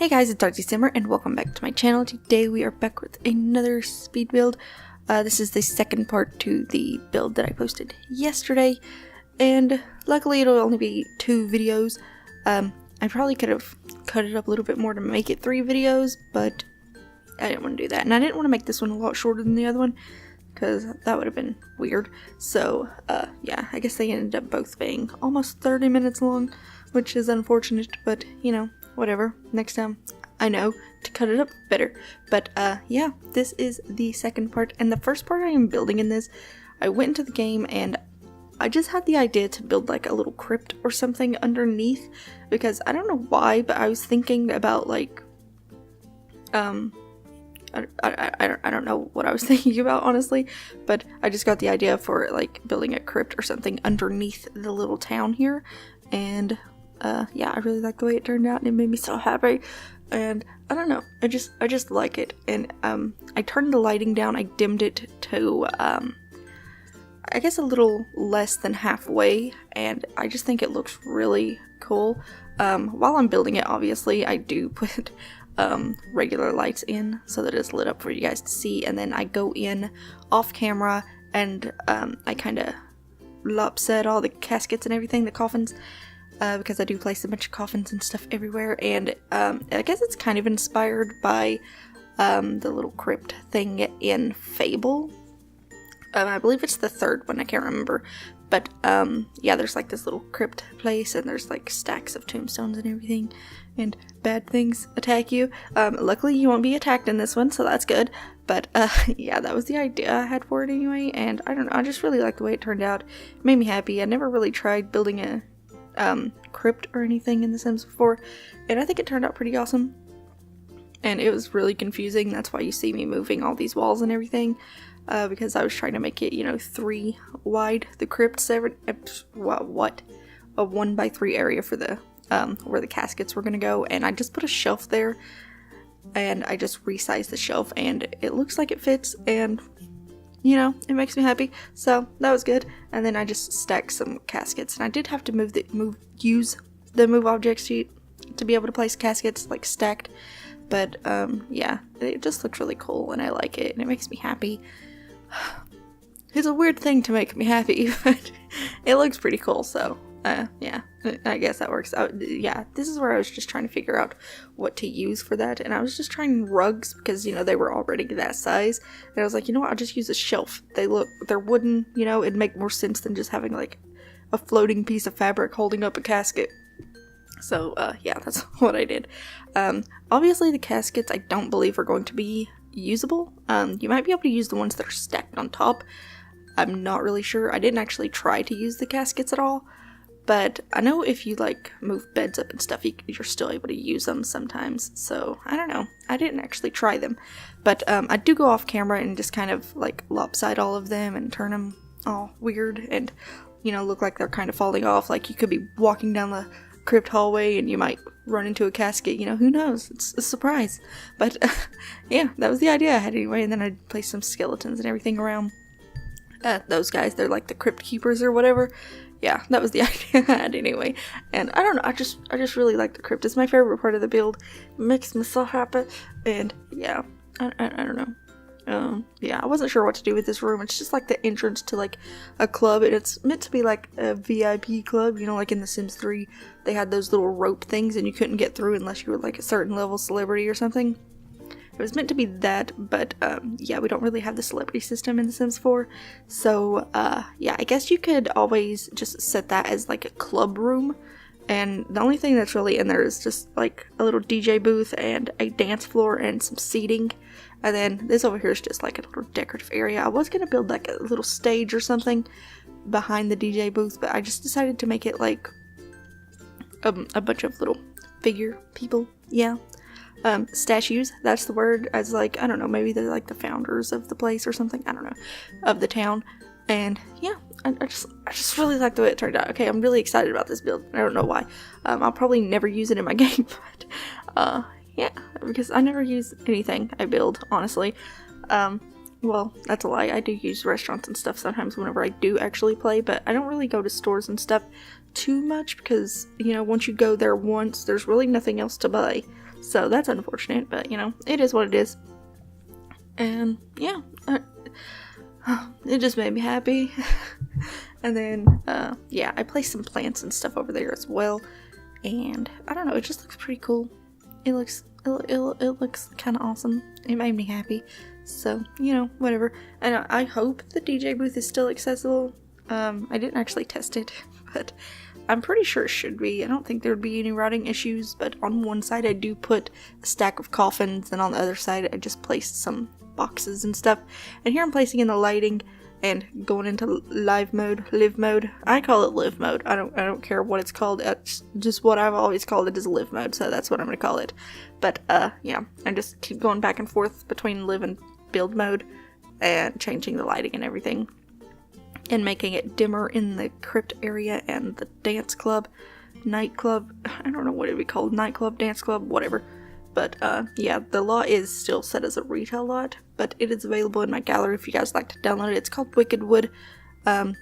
Hey guys, it's Simblr and welcome back to my channel. Today we are back with another speed build. This is the second part to the build that I posted yesterday, and luckily it'll only be 2 videos. I probably could have cut it up a little bit more to make it 3 videos, but I didn't want to do that, and I didn't want to make this one a lot shorter than the other one, because that would have been weird. So, yeah, I guess they ended up both being almost 30 minutes long, which is unfortunate, but, you know, whatever. Next time, I know to cut it up better. But, yeah, this is the second part, and the first part I am building in this, I went into the game, and I just had the idea to build, like, a little crypt or something underneath, because I don't know why, but I was thinking about, like, I don't know what I was thinking about, honestly, but I just got the idea for, like, building a crypt or something underneath the little town here, and, yeah, I really like the way it turned out, and it made me so happy, and I don't know, I just like it, and, I turned the lighting down, I dimmed it to, I guess a little less than halfway, and I just think it looks really cool. While I'm building it, obviously, I do put regular lights in so that it's lit up for you guys to see, and then I go in off camera and I kind of lopset all the caskets and everything, the coffins, because I do place a bunch of coffins and stuff everywhere, and I guess it's kind of inspired by the little crypt thing in Fable. I believe it's the 3rd one, I can't remember, but yeah, there's like this little crypt place, and there's like stacks of tombstones and everything, and bad things attack you. Luckily you won't be attacked in this one, so that's good, but yeah, that was the idea I had for it anyway, and I don't know, I just really like the way it turned out. It made me happy. I never really tried building a crypt or anything in The Sims before, and I think it turned out pretty awesome, and it was really confusing. That's why you see me moving all these walls and everything. Because I was trying to make it, you know, 3 wide, the crypt, a 1x3 area for the, where the caskets were gonna go, and I just put a shelf there, and I just resized the shelf, and it looks like it fits, and, you know, it makes me happy, so that was good. And then I just stacked some caskets, and I did have to use the move object sheet to be able to place caskets, like, stacked, but, yeah, it just looks really cool, and I like it, and it makes me happy. It's a weird thing to make me happy, but it looks pretty cool, so, yeah, I guess that works out. Yeah, this is where I was just trying to figure out what to use for that, and I was just trying rugs, because, you know, they were already that size, and I was like, you know what, I'll just use a shelf. They're wooden, you know, it'd make more sense than just having, like, a floating piece of fabric holding up a casket. So, yeah, that's what I did. Obviously the caskets I don't believe are going to be usable. You might be able to use the ones that are stacked on top. I'm not really sure. I didn't actually try to use the caskets at all, but I know if you, like, move beds up and stuff, you're still able to use them sometimes, so I don't know. I didn't actually try them, but I do go off camera and just kind of, like, lopside all of them and turn them all weird and, you know, look like they're kind of falling off, like you could be walking down the crypt hallway and you might run into a casket, you know, who knows, it's a surprise. But yeah, that was the idea I had anyway, and then I placed some skeletons and everything around those guys. They're like the crypt keepers or whatever. Yeah, that was the idea I had anyway, and I don't know, I just really like the crypt. It's my favorite part of the build. It makes me so happy, and yeah, I don't know. Yeah, I wasn't sure what to do with this room. It's just like the entrance to, like, a club, and it's meant to be like a VIP club, you know, like in The Sims 3, they had those little rope things and you couldn't get through unless you were like a certain level celebrity or something. It was meant to be that, but, yeah, we don't really have the celebrity system in The Sims 4, so, yeah, I guess you could always just set that as, like, a club room, and the only thing that's really in there is just, like, a little DJ booth and a dance floor and some seating. And then this over here is just like a little decorative area. I was going to build like a little stage or something behind the DJ booth, but I just decided to make it like a bunch of little figure people. Yeah. Statues, that's the word. As like, I don't know, maybe they're like the founders of the place or something. I don't know. Of the town. And yeah, I just really like the way it turned out. Okay, I'm really excited about this build. I don't know why. I'll probably never use it in my game, but yeah, because I never use anything I build, honestly. Well, that's a lie. I do use restaurants and stuff sometimes whenever I do actually play, but I don't really go to stores and stuff too much because, you know, once you go there once, there's really nothing else to buy. So that's unfortunate, but you know, it is what it is. And yeah, it just made me happy. And then, yeah, I placed some plants and stuff over there as well. And I don't know, it just looks pretty cool. It looks kind of awesome. It made me happy. So, you know, whatever. And I hope the DJ booth is still accessible. I didn't actually test it, but I'm pretty sure it should be. I don't think there would be any routing issues, but on one side I do put a stack of coffins, and on the other side I just placed some boxes and stuff. And here I'm placing in the lighting and going into live mode. I call it live mode. I don't care what it's called. It's just what I've always called it is live mode, so that's what I'm gonna call it. But yeah, I just keep going back and forth between live and build mode and changing the lighting and everything, and making it dimmer in the crypt area and the dance club, nightclub. I don't know what it'd be called, nightclub, dance club, whatever. But yeah, the lot is still set as a retail lot, but it is available in my gallery if you guys like to download it. It's called Wickedwood.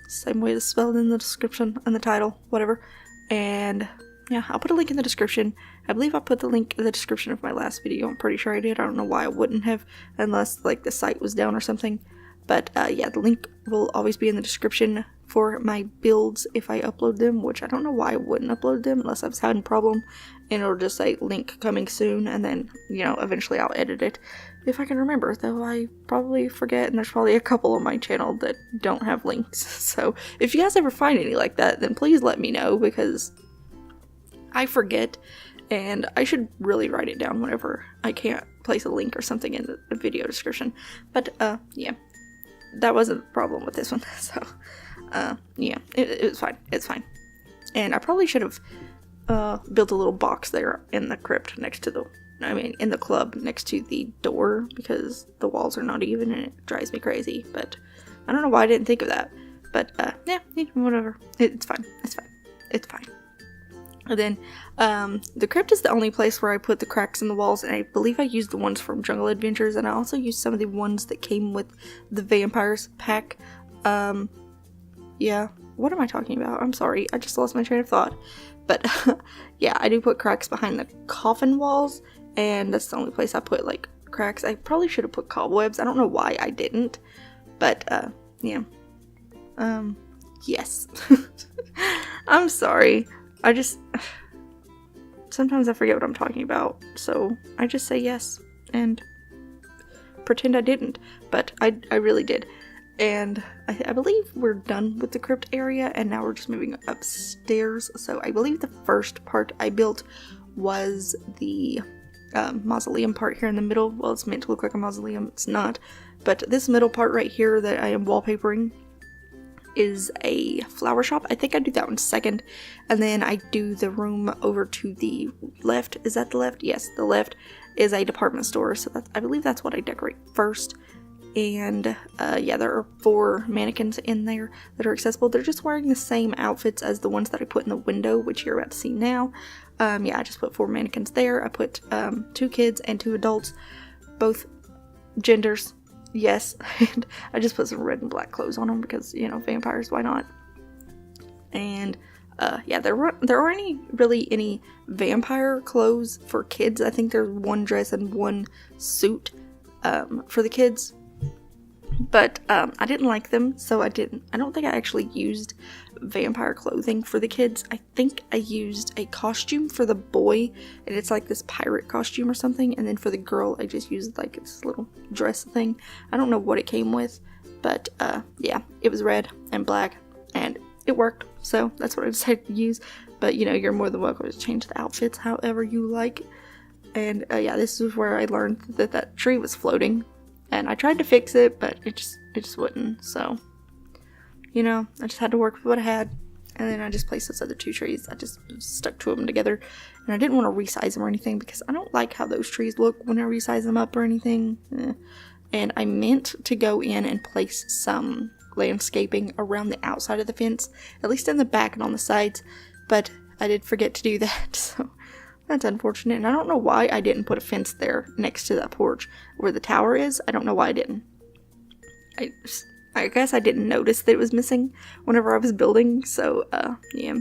Same way it's spelled in the description and the title, whatever. And yeah, I'll put a link in the description. I believe I put the link in the description of my last video. I'm pretty sure I did. I don't know why I wouldn't have, unless like the site was down or something. But yeah, the link will always be in the description for my builds if I upload them, which I don't know why I wouldn't upload them unless I was having a problem, and it'll just say link coming soon, and then, you know, eventually I'll edit it if I can remember, though I probably forget, and there's probably a couple on my channel that don't have links. So if you guys ever find any like that, then please let me know, because I forget, and I should really write it down whenever I can't place a link or something in the video description. But yeah, that wasn't a problem with this one. So yeah, it was fine. It's fine. And I probably should have built a little box there in the crypt next to in the club next to the door, because the walls are not even and it drives me crazy. But I don't know why I didn't think of that. But yeah, whatever. It's fine. It's fine. It's fine. And then the crypt is the only place where I put the cracks in the walls, and I believe I used the ones from Jungle Adventures, and I also used some of the ones that came with the Vampires pack. Yeah, what am I talking about? I'm sorry, I just lost my train of thought. But yeah, I do put cracks behind the coffin walls, and that's the only place I put like cracks. I probably should have put cobwebs. I don't know why I didn't, but yeah. Yes. I'm sorry. Sometimes I forget what I'm talking about, so I just say yes and pretend I didn't, but I really did. And I believe we're done with the crypt area, and now we're just moving upstairs. So I believe the first part I built was the mausoleum part here in the middle. Well, it's meant to look like a mausoleum, it's not. But this middle part right here that I am wallpapering is a flower shop. I think I do that one second, and then I do the room over to the left. Is that the left? Yes, the left is a department store, so I believe that's what I decorate first. And yeah, there are 4 mannequins in there that are accessible. They're just wearing the same outfits as the ones that I put in the window, which you're about to see now. Yeah, I just put 4 mannequins there. I put 2 kids and 2 adults, both genders. Yes, and I just put some red and black clothes on them because, you know, vampires, why not? And yeah, there aren't really any vampire clothes for kids. I think there's 1 dress and 1 suit for the kids, but I didn't like them, so I don't think I actually used vampire clothing for the kids. I think I used a costume for the boy, and it's like this pirate costume or something, and then for the girl I just used like this little dress thing. I don't know what it came with, but yeah, it was red and black and it worked, so that's what I decided to use. But you know, you're more than welcome to change the outfits however you like. And yeah, this is where I learned that tree was floating, and I tried to fix it, but it just wouldn't. So, you know, I just had to work with what I had, and then I just placed those other 2 trees. I just stuck 2 of them together, and I didn't want to resize them or anything because I don't like how those trees look when I resize them up or anything. And I meant to go in and place some landscaping around the outside of the fence, at least in the back and on the sides, but I did forget to do that, so that's unfortunate. And I don't know why I didn't put a fence there next to that porch where the tower is. I don't know why I didn't. I guess I didn't notice that it was missing whenever I was building, so, yeah.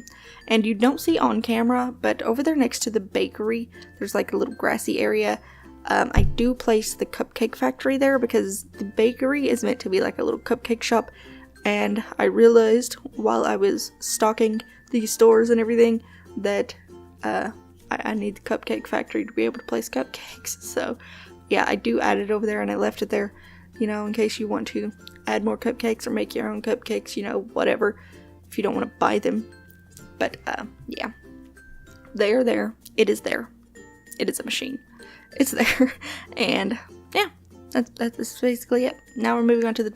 And you don't see on camera, but over there next to the bakery, there's like a little grassy area. I do place the cupcake factory there because the bakery is meant to be like a little cupcake shop, and I realized while I was stocking these stores and everything that, I need the cupcake factory to be able to place cupcakes, so, yeah, I do add it over there, and I left it there, you know, in case you want to add more cupcakes or make your own cupcakes, you know, whatever, if you don't want to buy them. But, yeah, they are there. It is there. It is a machine. It's there. And, yeah, that's basically it. Now we're moving on to the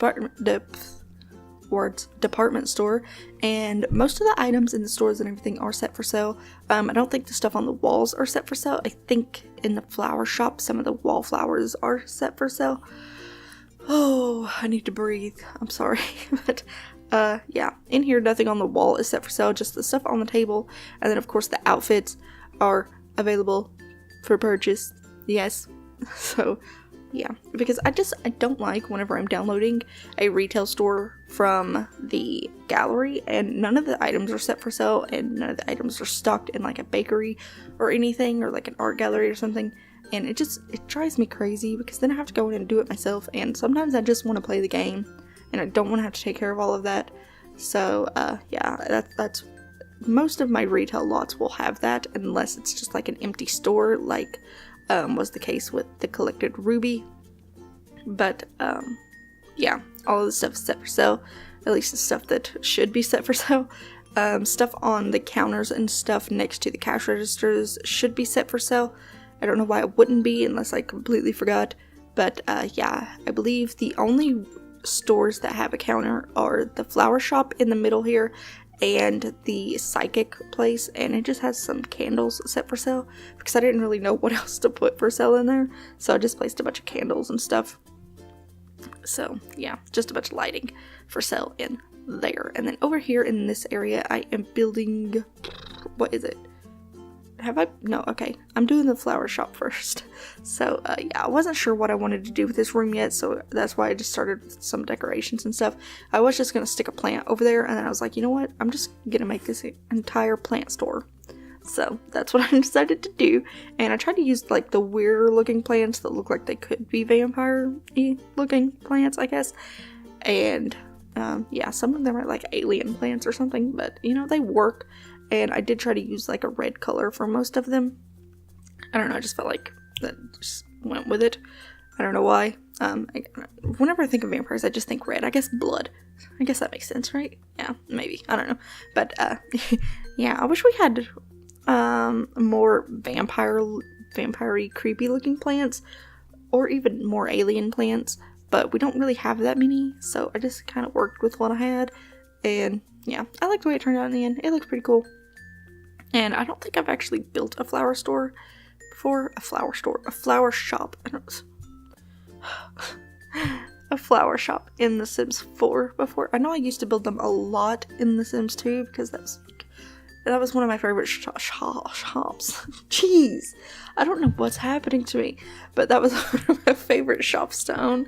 department store, and most of the items in the stores and everything are set for sale. I don't think the stuff on the walls are set for sale. I think in the flower shop, some of the wallflowers are set for sale. Oh, I need to breathe. I'm sorry. But, yeah, in here, nothing on the wall is set for sale, just the stuff on the table. And then, of course, the outfits are available for purchase. Yes. So, yeah. Because I don't like whenever I'm downloading a retail store from the gallery and none of the items are set for sale and none of the items are stocked in, like, a bakery or anything or, like, an art gallery or something. And it drives me crazy because then I have to go in and do it myself, and sometimes I just want to play the game and I don't want to have to take care of all of that. So, yeah, that's most of my retail lots will have that, unless it's just like an empty store, like was the case with the Collected Ruby. But, yeah, all of the stuff is set for sale, at least the stuff that should be set for sale. Stuff on the counters and stuff next to the cash registers should be set for sale. I don't know why it wouldn't be unless I completely forgot, but yeah, I believe the only stores that have a counter are the flower shop in the middle here and the psychic place, and it just has some candles set for sale because I didn't really know what else to put for sale in there, so I just placed a bunch of candles and stuff. So yeah, just a bunch of lighting for sale in there. And then over here in this area I am building, what is it? No, okay. I'm doing the flower shop first. So, yeah, I wasn't sure what I wanted to do with this room yet, so that's why I just started with some decorations and stuff. I was just gonna stick a plant over there, and then I was like, you know what? I'm just gonna make this entire plant store. So, that's what I decided to do. And I tried to use, like, the weirder looking plants that look like they could be vampire-y looking plants, I guess. And, yeah, some of them are, like, alien plants or something, but, you know, they work. And I did try to use like a red color for most of them. I don't know, I just felt like that just went with it. I don't know why. Whenever I think of vampires, I just think red. I guess blood. I guess that makes sense, right? Yeah, maybe. I don't know. But, yeah, I wish we had more vampire-y, creepy-looking plants. Or even more alien plants. But we don't really have that many. So I just kind of worked with what I had. And yeah, I like the way it turned out in the end. It looks pretty cool. And I don't think I've actually built a flower store before. A flower shop. A flower shop in The Sims 4 before. I know I used to build them a lot in The Sims 2 because that was one of my favorite shops. Jeez, I don't know what's happening to me, but that was one of my favorite shops to own.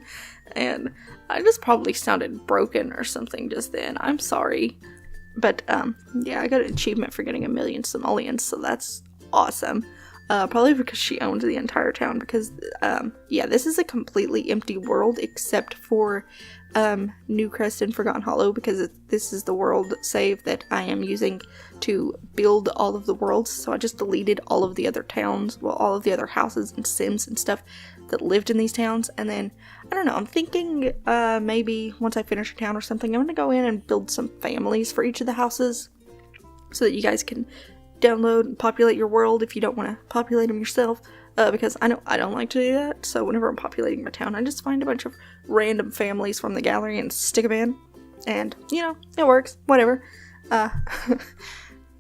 And I just probably sounded broken or something just then. I'm sorry. But, yeah, I got an achievement for getting 1,000,000 simoleons, so that's awesome. Probably because she owned the entire town, because, yeah, this is a completely empty world except for, Newcrest and Forgotten Hollow, because this is the world save that I am using to build all of the worlds, so I just deleted all of the other towns, well, all of the other houses and Sims and stuff that lived in these towns, and then, I don't know, I'm thinking, maybe once I finish a town or something, I'm gonna go in and build some families for each of the houses, so that you guys can download and populate your world if you don't want to populate them yourself, because I know I don't like to do that, so whenever I'm populating my town, I just find a bunch of random families from the gallery and stick them in, and, you know, it works, whatever,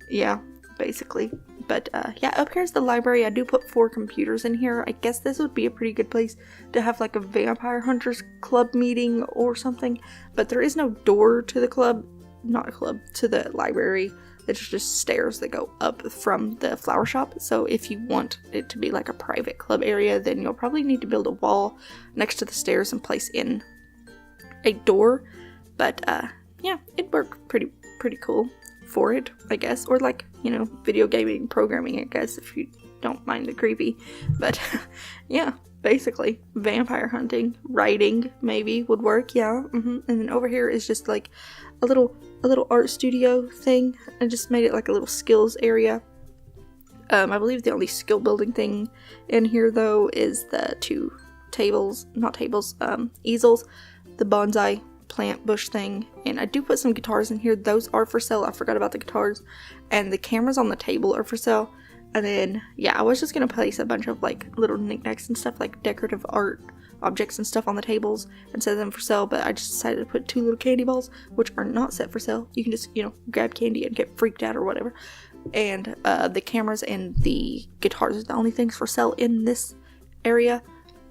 yeah, basically. But, yeah, up here's the library. I do put 4 computers in here. I guess this would be a pretty good place to have, like, a Vampire Hunters Club meeting or something. But there is no door to the club. Not a club. To the library. It's just stairs that go up from the flower shop. So if you want it to be, like, a private club area, then you'll probably need to build a wall next to the stairs and place in a door But yeah, it worked pretty cool for it, I guess. Or like, you know, video gaming programming, I guess, if you don't mind the creepy. But yeah, basically vampire hunting, writing maybe would work. Yeah. And then over here is just like a little art studio thing. I just made it like a little skills area. I believe the only skill building thing in here though is the two easels, the bonsai plant bush thing, and I do put some guitars in here. Those are for sale. I forgot about the guitars, and the cameras on the table are for sale. And then yeah, I was just gonna place a bunch of like little knickknacks and stuff, like decorative art objects and stuff on the tables and set them for sale, but I just decided to put two little candy balls, which are not set for sale. You can just, you know, grab candy and get freaked out or whatever. And the cameras and the guitars are the only things for sale in this area.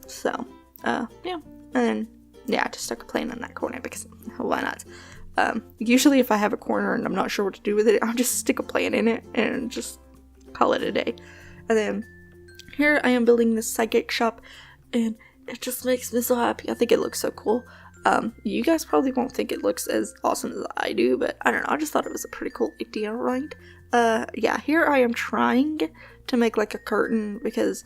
So yeah, and then yeah, I just stuck a plant in that corner because why not? Usually if I have a corner and I'm not sure what to do with it, I'll just stick a plant in it and just call it a day. And then here I am building this psychic shop, and it just makes me so happy. I think it looks so cool. You guys probably won't think it looks as awesome as I do, but I don't know, I just thought it was a pretty cool idea, right? Yeah, here I am trying to make like a curtain because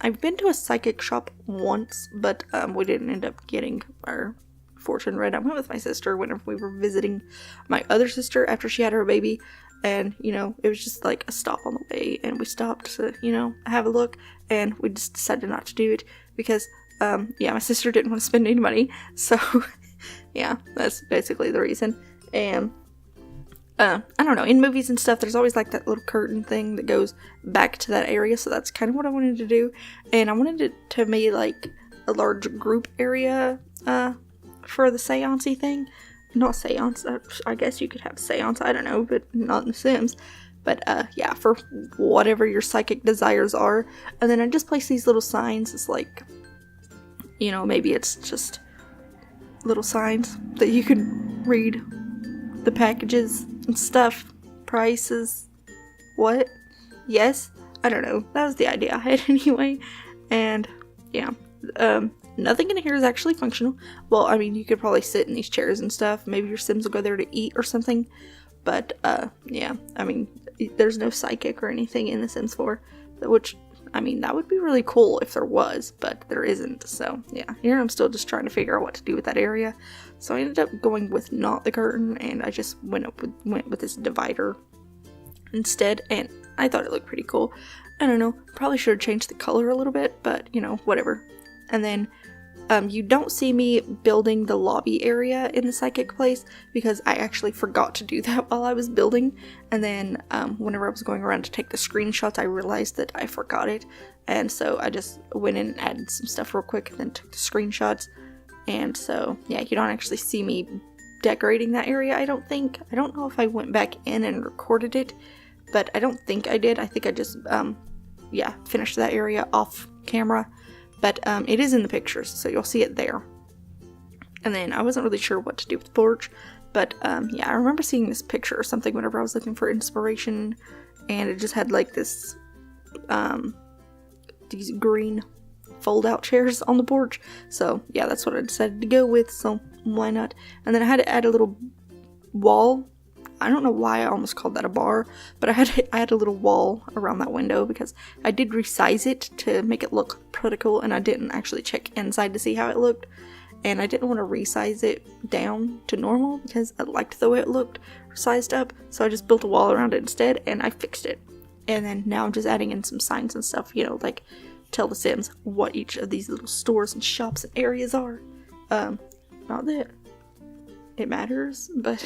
I've been to a psychic shop once, but we didn't end up getting our fortune read. I went with my sister whenever we were visiting my other sister after she had her baby, and you know, it was just like a stop on the way, and we stopped to, you know, have a look, and we just decided not to do it because yeah, my sister didn't want to spend any money, so yeah, that's basically the reason. And I don't know, in movies and stuff, there's always like that little curtain thing that goes back to that area, so that's kind of what I wanted to do. And I wanted it to be like a large group area for the seance-y thing. Not seance, I guess you could have seance, I don't know, but not in The Sims. But yeah, for whatever your psychic desires are. And then I just place these little signs. It's like, you know, maybe it's just little signs that you can read the packages and stuff, prices, what, yes, I don't know, that was the idea I had anyway. And yeah, nothing in here is actually functional. Well, I mean, you could probably sit in these chairs and stuff, maybe your Sims will go there to eat or something, but yeah, I mean, there's no psychic or anything in The Sims 4, which, I mean, that would be really cool if there was, but there isn't. So yeah, here I'm still just trying to figure out what to do with that area. So I ended up going with not the curtain, and I just went with this divider instead, and I thought it looked pretty cool. I don't know, probably should have changed the color a little bit, but you know, whatever. And then you don't see me building the lobby area in the psychic place because I actually forgot to do that while I was building. And then whenever I was going around to take the screenshots, I realized that I forgot it. And so I just went in and added some stuff real quick and then took the screenshots. And so, yeah, you don't actually see me decorating that area, I don't think. I don't know if I went back in and recorded it, but I don't think I did. I think I just, yeah, finished that area off camera. But it is in the pictures, so you'll see it there. And then I wasn't really sure what to do with the porch, but yeah, I remember seeing this picture or something whenever I was looking for inspiration, and it just had like this, these green fold-out chairs on the porch. So yeah, that's what I decided to go with, so why not? And then I had to add a little wall. I don't know why I almost called that a bar, but I had a little wall around that window because I did resize it to make it look pretty cool, and I didn't actually check inside to see how it looked, and I didn't want to resize it down to normal because I liked the way it looked sized up, so I just built a wall around it instead, and I fixed it. And then now I'm just adding in some signs and stuff, you know, like tell the Sims what each of these little stores and shops and areas are. Not that it matters, but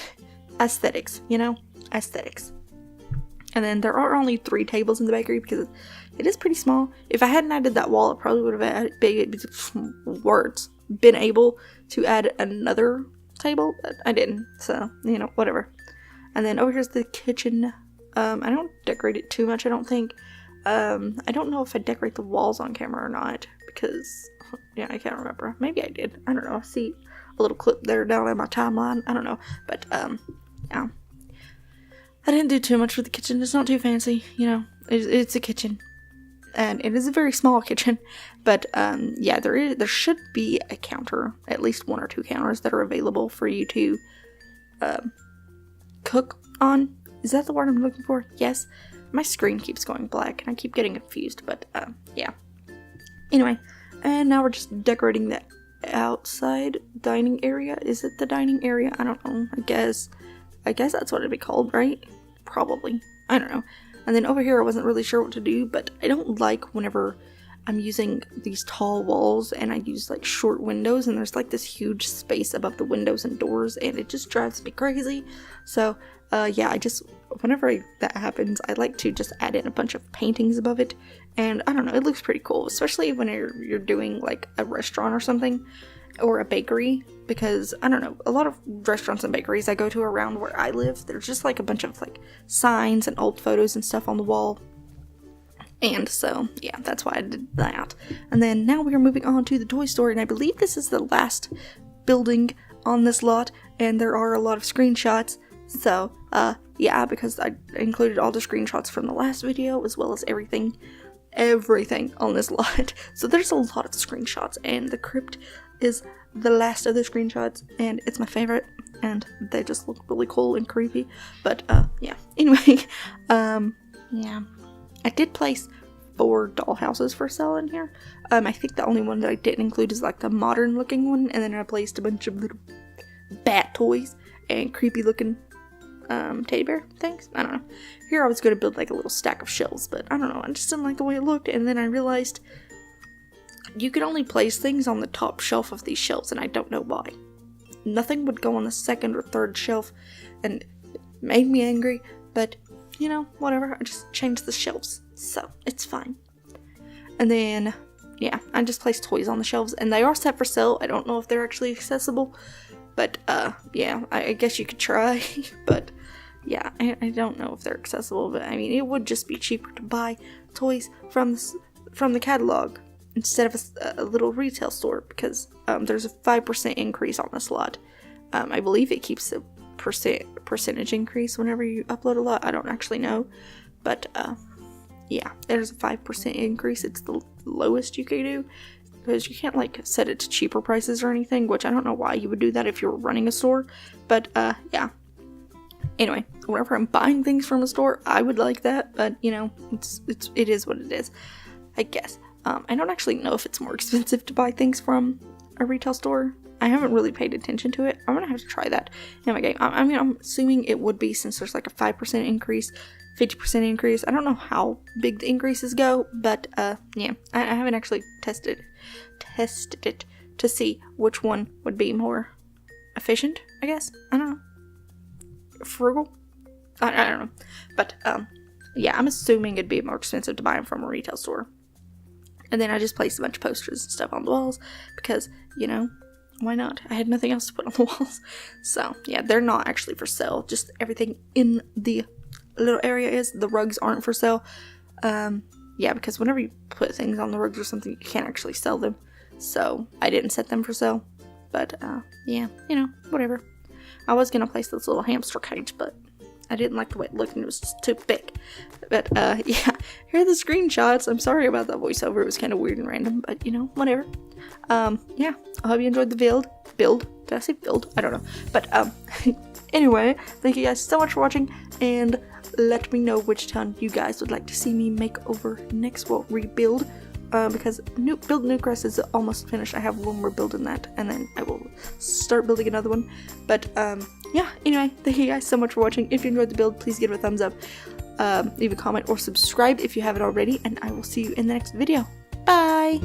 aesthetics, you know, aesthetics. And then there are only 3 tables in the bakery because it is pretty small. If I hadn't added that wall, I probably would have been able to add another table, but I didn't, so, you know, whatever. And then over here's the kitchen. I don't decorate it too much, I don't think. I don't know if I decorate the walls on camera or not, because, yeah, I can't remember. Maybe I did. I don't know. I see a little clip there down in my timeline. I don't know. But, yeah. I didn't do too much with the kitchen. It's not too fancy, you know. It's a kitchen. and it is a very small kitchen, but yeah, there should be a counter, at least 1 or 2 counters that are available for you to cook on. Is that the word I'm looking for? Yes. My screen keeps going black and I keep getting confused, but yeah. Anyway, and now we're just decorating the outside dining area. Is it the dining area? I don't know. I guess that's what it'd be called, right? Probably. I don't know. And then over here I wasn't really sure what to do, but I don't like whenever I'm using these tall walls and I use like short windows and there's like this huge space above the windows and doors, and it just drives me crazy. So yeah, whenever that happens, I like to just add in a bunch of paintings above it, and I don't know, it looks pretty cool, especially when you're doing like a restaurant or something, or a bakery, because I don't know, a lot of restaurants and bakeries I go to around where I live, there's just like a bunch of like signs and old photos and stuff on the wall. And so, yeah, that's why I did that. And then now we are moving on to the toy store, and I believe this is the last building on this lot, and there are a lot of screenshots. So, yeah, because I included all the screenshots from the last video, as well as everything on this lot. So there's a lot of screenshots, and the Crypt is the last of the screenshots, and it's my favorite, and they just look really cool and creepy. But, yeah. Anyway, yeah. I did place 4 dollhouses for sale in here. I think the only one that I didn't include is like the modern looking one, and then I placed a bunch of little bat toys and creepy looking teddy bear things. I don't know. Here I was going to build like a little stack of shelves, but I don't know, I just didn't like the way it looked, and then I realized you could only place things on the top shelf of these shelves, and I don't know why. Nothing would go on the 2nd or 3rd shelf, and it made me angry, but you know, whatever, I just changed the shelves, so it's fine. And then, yeah, I just placed toys on the shelves, and they are set for sale. I don't know if they're actually accessible, but, yeah, I guess you could try, but, yeah, I don't know if they're accessible, but, I mean, it would just be cheaper to buy toys from the catalog instead of a little retail store, because, there's a 5% increase on this lot. I believe it keeps the percentage increase whenever you upload a lot. I don't actually know, but yeah, there's a 5% increase. It's the lowest you can do, because you can't like set it to cheaper prices or anything, which I don't know why you would do that if you were running a store, but yeah. Anyway, whenever I'm buying things from a store, I would like that, but you know, it is what it is, I guess. I don't actually know if it's more expensive to buy things from a retail store. I haven't really paid attention to it. I'm gonna have to try that in my game. I mean, I'm assuming it would be, since there's like a 5% increase, 50% increase. I don't know how big the increases go, but yeah, I haven't actually tested it to see which one would be more efficient, I guess. I don't know. Frugal? I don't know. But yeah, I'm assuming it'd be more expensive to buy them from a retail store. And then I just placed a bunch of posters and stuff on the walls because, you know, why not? I had nothing else to put on the walls. So, yeah, they're not actually for sale. Just everything in the little area is. The rugs aren't for sale. Yeah, because whenever you put things on the rugs or something, you can't actually sell them. So, I didn't set them for sale. But, yeah, you know, whatever. I was going to place this little hamster cage, but I didn't like the way it looked and it was just too big. But, yeah, here are the screenshots. I'm sorry about that voiceover. It was kind of weird and random, but, you know, whatever. Yeah, I hope you enjoyed the build. Did I say build? I don't know. But, anyway, thank you guys so much for watching, and let me know which town you guys would like to see me make over next. Well, rebuild, because build Newcrest is almost finished. I have one more build in that, and then I will start building another one. But, yeah, anyway, thank you guys so much for watching. If you enjoyed the build, please give it a thumbs up, leave a comment, or subscribe if you haven't already, and I will see you in the next video. Bye!